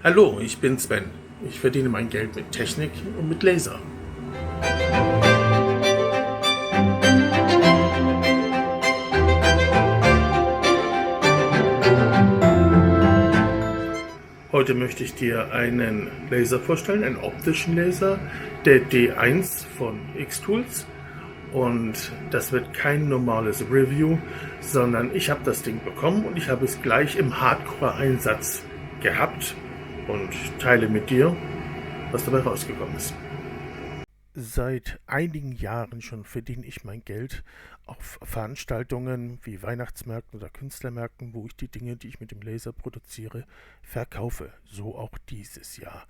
Hallo, ich bin Sven. Ich verdiene mein Geld mit Technik und mit Laser. Heute möchte ich dir einen Laser vorstellen, einen optischen Laser, der D1 von Xtools. Und das wird kein normales Review, sondern ich habe das Ding bekommen und ich habe es gleich im Hardcore-Einsatz gehabt und teile mit dir, was dabei rausgekommen ist. Seit einigen Jahren schon verdiene ich mein Geld auf Veranstaltungen wie Weihnachtsmärkten oder Künstlermärkten, wo ich die Dinge, die ich mit dem Laser produziere, verkaufe. So auch dieses Jahr.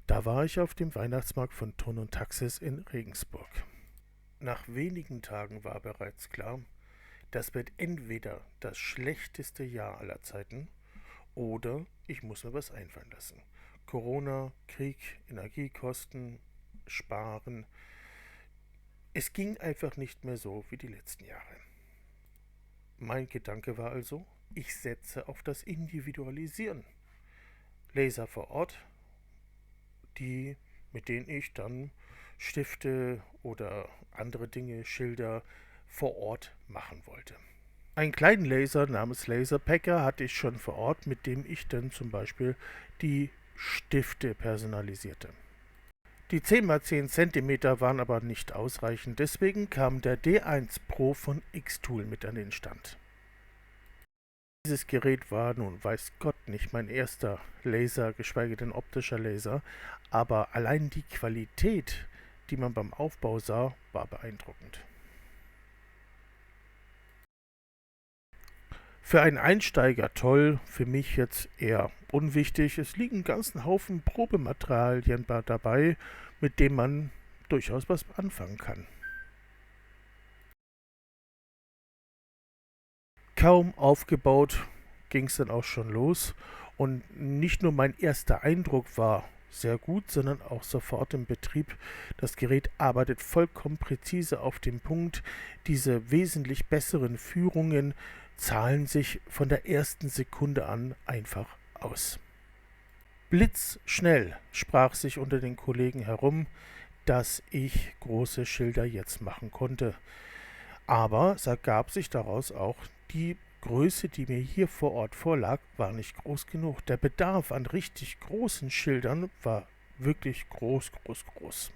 Da war ich auf dem Weihnachtsmarkt von Ton und Taxis in Regensburg. Nach wenigen Tagen war bereits klar, das wird entweder das schlechteste Jahr aller Zeiten oder ich muss mir was einfallen lassen. Corona, Krieg, Energiekosten, Sparen. Es ging einfach nicht mehr so wie die letzten Jahre. Mein Gedanke war also, ich setze auf das Individualisieren. Laser vor Ort, mit denen ich dann Stifte oder andere Dinge, Schilder vor Ort machen wollte. Einen kleinen Laser namens Laserpacker hatte ich schon vor Ort, mit dem ich dann zum Beispiel die Stifte personalisierte. Die 10x10 cm waren aber nicht ausreichend, deswegen kam der D1 Pro von Xtool mit an den Stand. Dieses Gerät war nun, weiß Gott, nicht mein erster Laser, geschweige denn optischer Laser, aber allein die Qualität, die man beim Aufbau sah, war beeindruckend. Für einen Einsteiger toll, für mich jetzt eher unwichtig. Es liegen einen ganzen Haufen Probematerialien dabei, mit dem man durchaus was anfangen kann. Kaum aufgebaut ging es dann auch schon los und nicht nur mein erster Eindruck war sehr gut, sondern auch sofort im Betrieb. Das Gerät arbeitet vollkommen präzise auf dem Punkt. Diese wesentlich besseren Führungen zahlen sich von der ersten Sekunde an einfach aus. Blitzschnell sprach sich unter den Kollegen herum, dass ich große Schilder jetzt machen konnte. Aber es ergab sich daraus auch, die Größe, die mir hier vor Ort vorlag, war nicht groß genug. Der Bedarf an richtig großen Schildern war wirklich groß, groß, groß.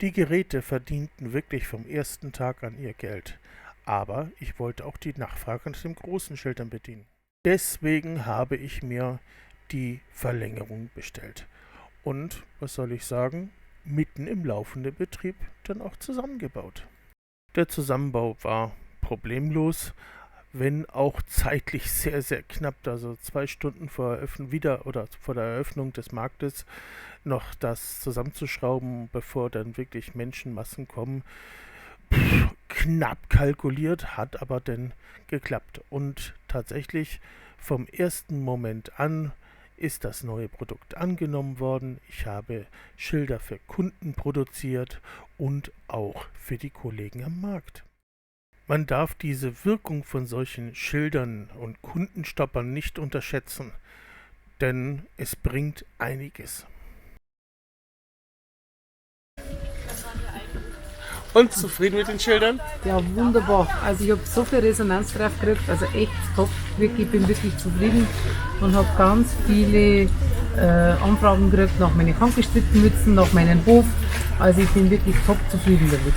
Die Geräte verdienten wirklich vom ersten Tag an ihr Geld. Aber ich wollte auch die Nachfrage nach den großen Schildern bedienen. Deswegen habe ich mir die Verlängerung bestellt. Und, was soll ich sagen, mitten im laufenden Betrieb dann auch zusammengebaut. Der Zusammenbau war problemlos, wenn auch zeitlich sehr, sehr knapp. Also 2 Stunden vor der Eröffnung des Marktes noch das zusammenzuschrauben, bevor dann wirklich Menschenmassen kommen. Knapp kalkuliert, hat aber dann geklappt. Und tatsächlich vom ersten Moment an ist das neue Produkt angenommen worden. Ich habe Schilder für Kunden produziert und auch für die Kollegen am Markt. Man darf diese Wirkung von solchen Schildern und Kundenstoppern nicht unterschätzen, denn es bringt einiges. Und zufrieden mit den Schildern? Ja, wunderbar. Also ich habe so viel Resonanz drauf gekriegt, also echt top. Wirklich, ich bin wirklich zufrieden und habe ganz viele Anfragen gekriegt nach meinen handgestrickten Mützen, nach meinem Hof. Also ich bin wirklich top zufrieden damit.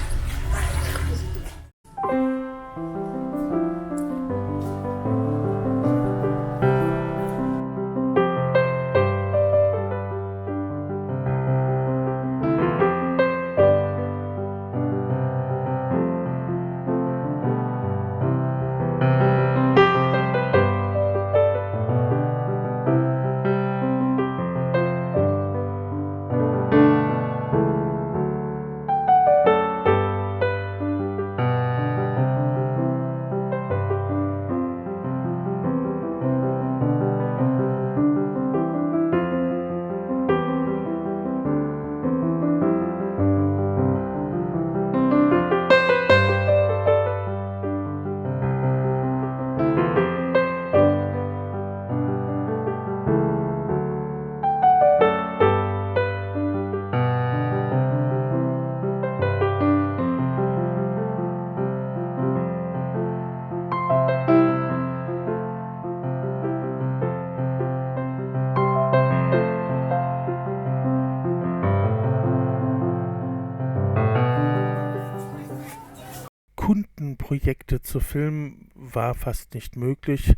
Projekte zu filmen war fast nicht möglich,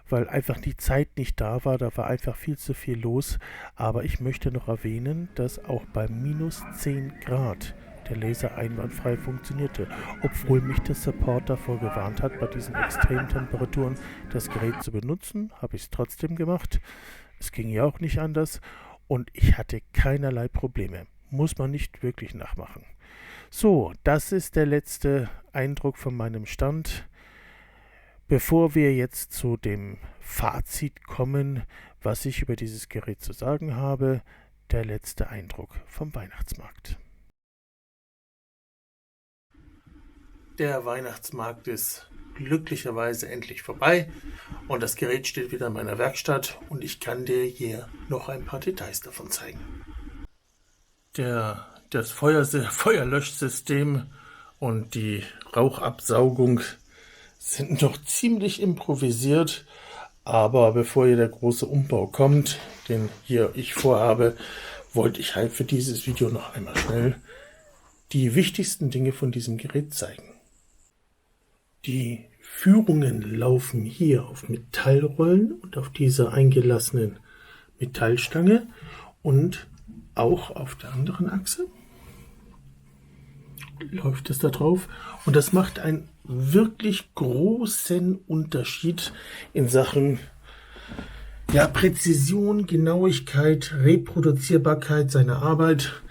weil einfach die Zeit nicht da war. Da war einfach viel zu viel los. Aber ich möchte noch erwähnen, dass auch bei minus 10 Grad der Laser einwandfrei funktionierte, obwohl mich der Support davor gewarnt hat, bei diesen extremen Temperaturen das Gerät zu benutzen, habe ich es trotzdem gemacht. Es ging ja auch nicht anders und ich hatte keinerlei Probleme. Muss man nicht wirklich nachmachen. So, das ist der letzte Eindruck von meinem Stand. Bevor wir jetzt zu dem Fazit kommen, was ich über dieses Gerät zu sagen habe, der letzte Eindruck vom Weihnachtsmarkt. Der Weihnachtsmarkt ist glücklicherweise endlich vorbei und das Gerät steht wieder in meiner Werkstatt und ich kann dir hier noch ein paar Details davon zeigen. Das Feuerlöschsystem und die Rauchabsaugung sind noch ziemlich improvisiert, aber bevor hier der große Umbau kommt, den hier ich vorhabe, wollte ich halt für dieses Video noch einmal schnell die wichtigsten Dinge von diesem Gerät zeigen. Die Führungen laufen hier auf Metallrollen und auf dieser eingelassenen Metallstange und auch auf der anderen Achse läuft es da drauf. Und das macht einen wirklich großen Unterschied in Sachen Präzision, Genauigkeit, Reproduzierbarkeit seiner Arbeit.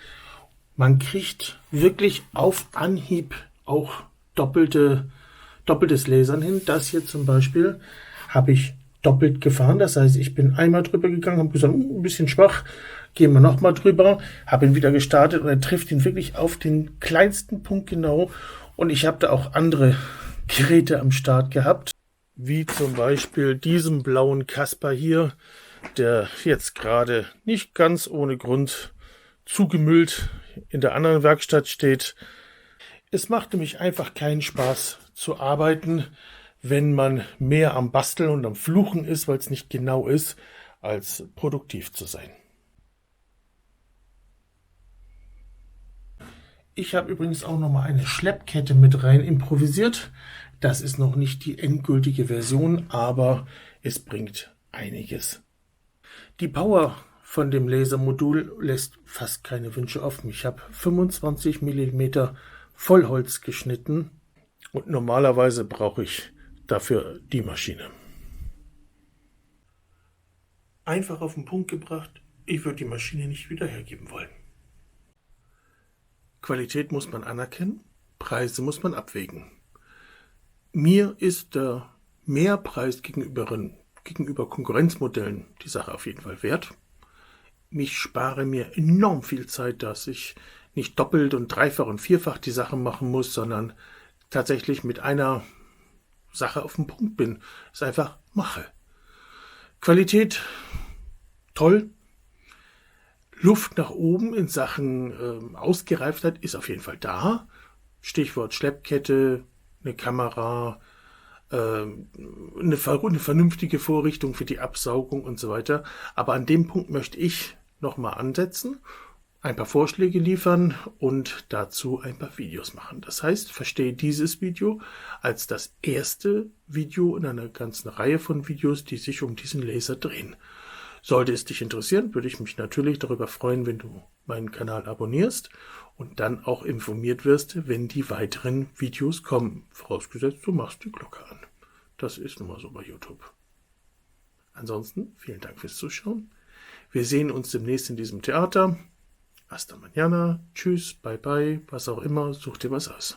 Man kriegt wirklich auf Anhieb auch doppeltes Lasern hin. Das hier zum Beispiel habe ich doppelt gefahren. Das heißt, ich bin einmal drüber gegangen, habe gesagt, ein bisschen schwach, gehen wir nochmal drüber, habe ihn wieder gestartet und er trifft ihn wirklich auf den kleinsten Punkt genau. Und ich habe da auch andere Geräte am Start gehabt, wie zum Beispiel diesen blauen Kasper hier, der jetzt gerade nicht ganz ohne Grund zugemüllt in der anderen Werkstatt steht. Es machte mich einfach keinen Spaß zu arbeiten, wenn man mehr am Basteln und am Fluchen ist, weil es nicht genau ist, als produktiv zu sein. Ich habe übrigens auch noch mal eine Schleppkette mit rein improvisiert. Das ist noch nicht die endgültige Version, aber es bringt einiges. Die Power von dem Lasermodul lässt fast keine Wünsche offen. Ich habe 25 mm Vollholz geschnitten und normalerweise brauche ich dafür die Maschine. Einfach auf den Punkt gebracht, ich würde die Maschine nicht wieder hergeben wollen. Qualität muss man anerkennen, Preise muss man abwägen. Mir ist der Mehrpreis gegenüber Konkurrenzmodellen die Sache auf jeden Fall wert. Ich spare mir enorm viel Zeit, dass ich nicht doppelt und dreifach und vierfach die Sachen machen muss, sondern tatsächlich mit einer Sache auf den Punkt bin. Es einfach mache. Qualität, toll. Luft nach oben in Sachen Ausgereiftheit ist auf jeden Fall da. Stichwort Schleppkette, eine Kamera, eine vernünftige Vorrichtung für die Absaugung und so weiter. Aber an dem Punkt möchte ich nochmal ansetzen, ein paar Vorschläge liefern und dazu ein paar Videos machen. Das heißt, verstehe dieses Video als das erste Video in einer ganzen Reihe von Videos, die sich um diesen Laser drehen. Sollte es dich interessieren, würde ich mich natürlich darüber freuen, wenn du meinen Kanal abonnierst und dann auch informiert wirst, wenn die weiteren Videos kommen. Vorausgesetzt, du machst die Glocke an. Das ist nun mal so bei YouTube. Ansonsten, vielen Dank fürs Zuschauen. Wir sehen uns demnächst in diesem Theater. Hasta mañana, tschüss, bye bye, was auch immer, such dir was aus.